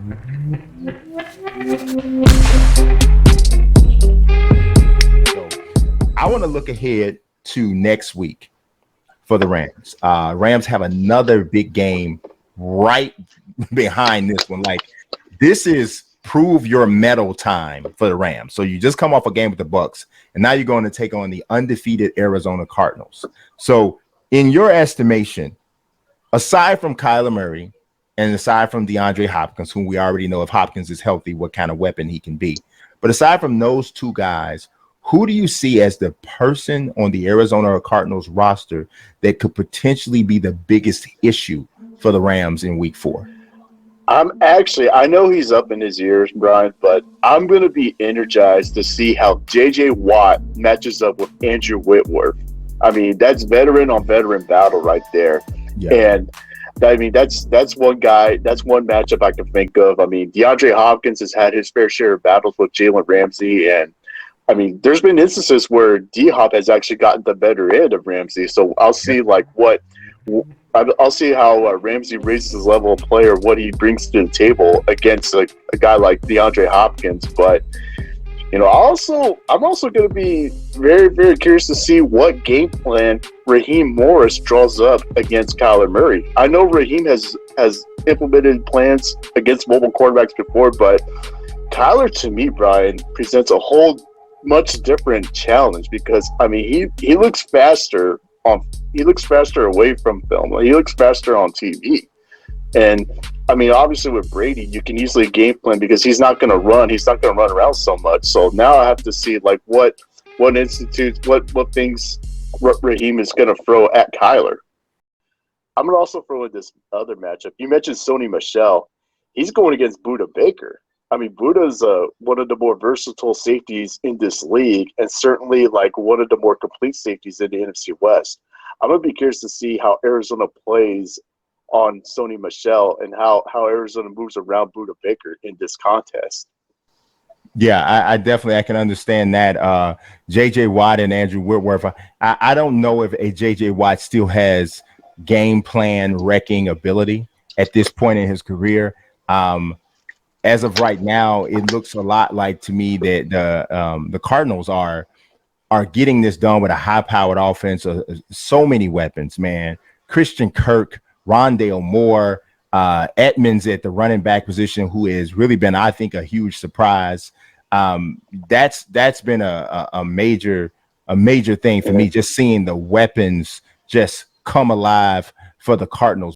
So I want to look ahead to next week for the Rams. Rams have another big game right behind this one. Like, this is prove your mettle time for the Rams. So you just come off a game with the Bucks, and now you're going to take on the undefeated Arizona Cardinals. So in your estimation, aside from Kyler Murray and aside from DeAndre Hopkins, whom we already know if Hopkins is healthy, what kind of weapon he can be. But aside from those two guys, who do you see as the person on the Arizona Cardinals roster that could potentially be the biggest issue for the Rams in week 4? I know he's up in his years, Brian, but I'm going to be energized to see how J.J. Watt matches up with Andrew Whitworth. I mean, that's veteran on veteran battle right there. Yeah. And I mean, that's one guy, that's one matchup I can think of. I mean, DeAndre Hopkins has had his fair share of battles with Jalen Ramsey. And I mean, there's been instances where D-Hop has actually gotten the better end of Ramsey. So I'll see I'll see how Ramsey raises his level of player, what he brings to the table against a guy like DeAndre Hopkins. But you know, I'm also going to be very, very curious to see what game plan Raheem Morris draws up against Kyler Murray. I know Raheem has implemented plans against mobile quarterbacks before, but Kyler, to me, Brian, presents a whole much different challenge because I mean he looks faster away from film. He looks faster on TV. And I mean, obviously with Brady, you can easily game plan because he's not going to run. He's not going to run around so much. So now I have to see like what things Raheem is going to throw at Kyler. I'm going to also throw in this other matchup. You mentioned Sony Michel. He's going against Budda Baker. I mean, Buddha's one of the more versatile safeties in this league, and certainly like one of the more complete safeties in the NFC West. I'm going to be curious to see how Arizona plays on Sony Michel and how Arizona moves around Budda Baker in this contest. Yeah, I definitely can understand that. J.J. Watt and Andrew Whitworth. I don't know if a J.J. Watt still has game plan wrecking ability at this point in his career. As of right now, it looks a lot like to me that the Cardinals are getting this done with a high-powered offense. So many weapons, man. Christian Kirk, Rondale Moore, Edmonds at the running back position, who has really been, I think, a huge surprise. That's been a major thing for me, just seeing the weapons just come alive for the Cardinals.